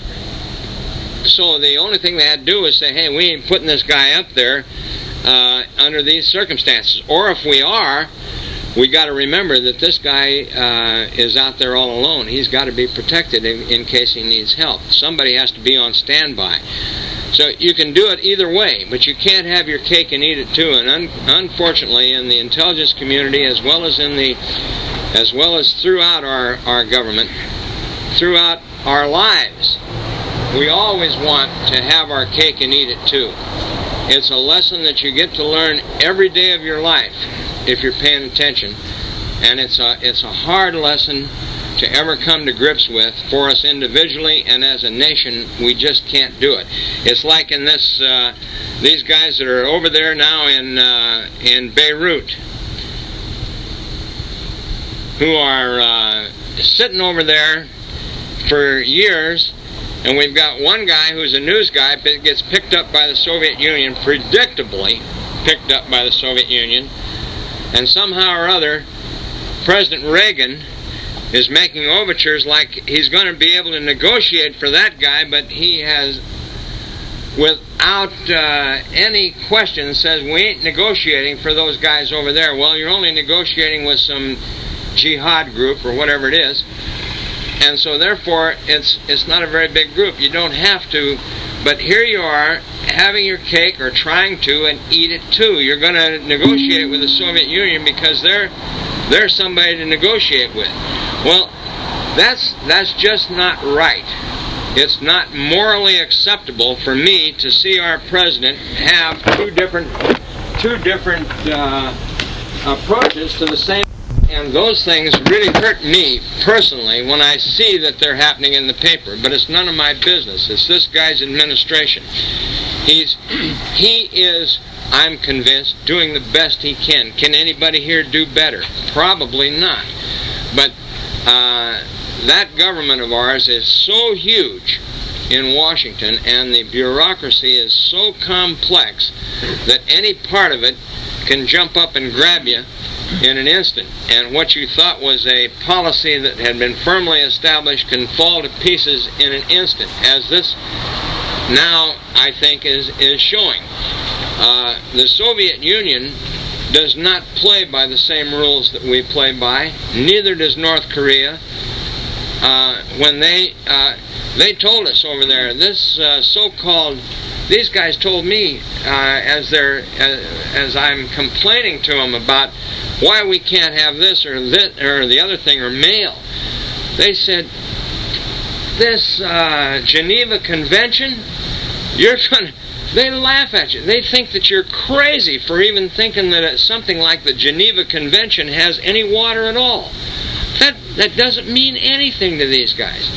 So the only thing they had to do was say, hey, we ain't putting this guy up there under these circumstances. Or if we are, we got to remember that this guy is out there all alone. He's got to be protected in case he needs help. Somebody has to be on standby. So you can do it either way, but you can't have your cake and eat it too. And unfortunately, in the intelligence community, as well as throughout our government, throughout our lives, we always want to have our cake and eat it too. It's a lesson that you get to learn every day of your life if you're paying attention, and it's a hard lesson to ever come to grips with for us individually, and as a nation, we just can't do it. It's like in this, these guys that are over there now in Beirut, who are sitting over there for years, and we've got one guy who's a news guy that gets picked up by the Soviet Union, predictably picked up by the Soviet Union, and somehow or other, President Reagan is making overtures like he's going to be able to negotiate for that guy, but he has, without any question, says we ain't negotiating for those guys over there. Well, you're only negotiating with some jihad group or whatever it is, and so therefore it's not a very big group. You don't have to, but here you are having your cake or trying to and eat it too. You're going to negotiate with the Soviet Union because they're somebody to negotiate with. Well, that's just not right. It's not morally acceptable for me to see our president have two different approaches to the same. And those things really hurt me personally when I see that they're happening in the paper. But it's none of my business. It's this guy's administration. He is, I'm convinced, doing the best he can. Can anybody here do better? Probably not. But that government of ours is so huge in Washington, and the bureaucracy is so complex that any part of it can jump up and grab you in an instant. And what you thought was a policy that had been firmly established can fall to pieces in an instant, as this now, I think, is showing. The Soviet Union does not play by the same rules that we play by. Neither does North Korea. When they told us over there, this so-called, these guys told me as I'm complaining to them about why we can't have this or the other thing or mail. They said, this Geneva Convention, they laugh at you. They think that you're crazy for even thinking that something like the Geneva Convention has any water at all. That doesn't mean anything to these guys.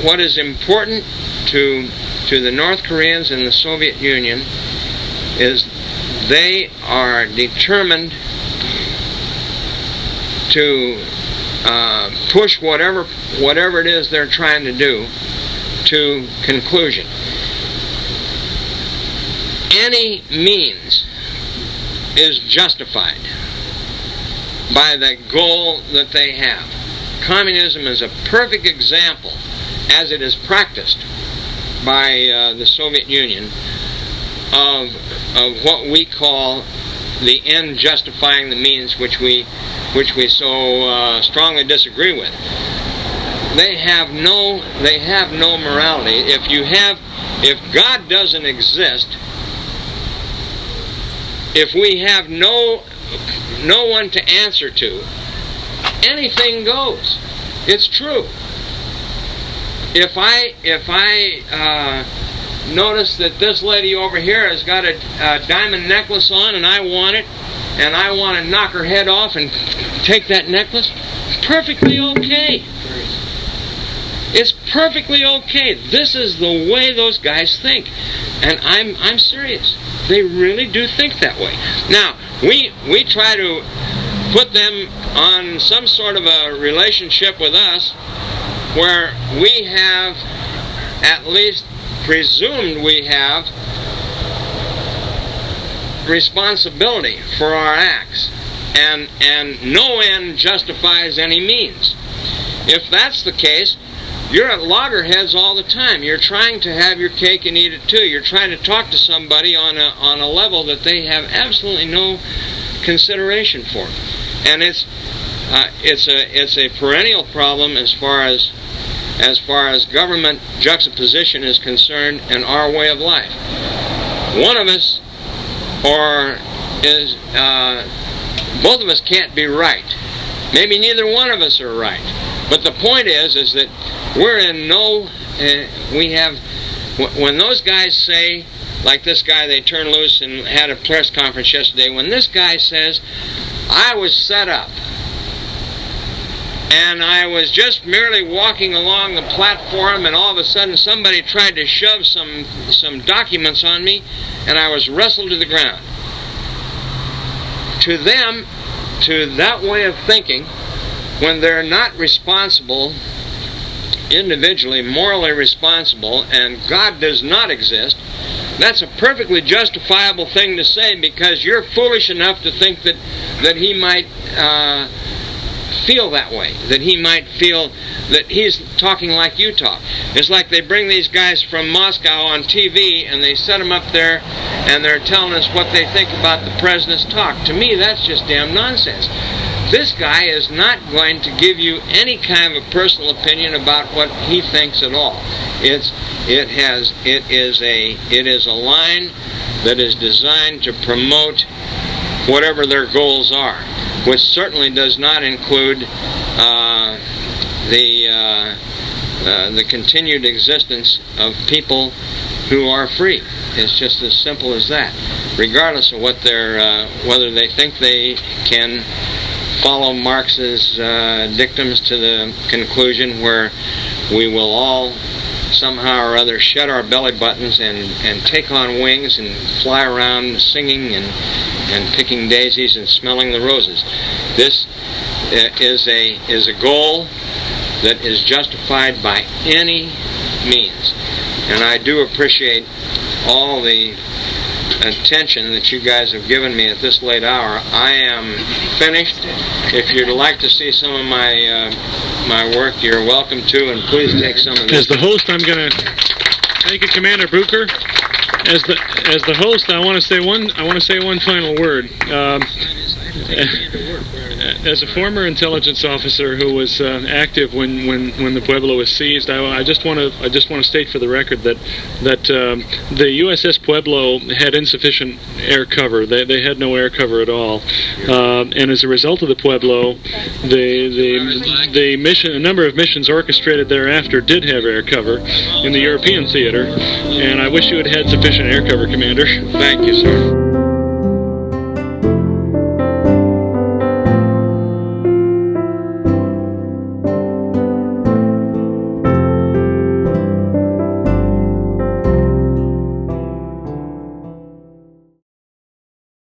What is important to the North Koreans and the Soviet Union is they are determined to push whatever it is they're trying to do to conclusion. Any means is justified by the goal that they have. Communism is a perfect example, as it is practiced by the Soviet Union, of what we call the end justifying the means, which we so strongly disagree with. They have no morality. If God doesn't exist, if we have no one to answer to, anything goes. It's true. If I notice that this lady over here has got a diamond necklace on and I want it, and I want to knock her head off and take that necklace, perfectly okay. It's perfectly okay. This is the way those guys think. And I'm serious. They really do think that way. Now, we try to put them on some sort of a relationship with us where we have, at least presumed we have, responsibility for our acts. And no end justifies any means. If that's the case, you're at loggerheads all the time. You're trying to have your cake and eat it too. You're trying to talk to somebody on a level that they have absolutely no consideration for. And it's a perennial problem as far as government juxtaposition is concerned in our way of life. One of us both of us can't be right. Maybe neither one of us are right. But the point is that we're in when those guys say, like this guy they turned loose and had a press conference yesterday, when this guy says, I was set up, and I was just merely walking along the platform, and all of a sudden somebody tried to shove some documents on me, and I was wrestled to the ground. To them, to that way of thinking, when they're not responsible, individually, morally responsible, and God does not exist, that's a perfectly justifiable thing to say, because you're foolish enough to think that he might feel that way, that he might feel that he's talking like you talk. It's like they bring these guys from Moscow on TV and they set them up there and they're telling us what they think about the president's talk. To me, that's just damn nonsense. This guy is not going to give you any kind of a personal opinion about what he thinks at all. It is a line that is designed to promote whatever their goals are, which certainly does not include the continued existence of people who are free. It's just as simple as that, regardless of what whether they think they can follow Marx's dictums to the conclusion where we will all somehow or other shed our belly buttons and take on wings and fly around singing and picking daisies and smelling the roses. This is a goal that is justified by any means. And I do appreciate all the attention that you guys have given me at this late hour. I am finished. If you'd like to see some of my work, you're welcome to, and please take some of this. As the host, I'm going to thank you, Commander Bucher. As the host, I want to say one final word. As a former intelligence officer who was active when the Pueblo was seized, I just want to state for the record that the USS Pueblo had insufficient air cover. They had no air cover at all, and as a result of the Pueblo, the mission, a number of missions orchestrated thereafter, did have air cover in the European theater, and I wish you had had sufficient air cover, Commander. Thank you, sir.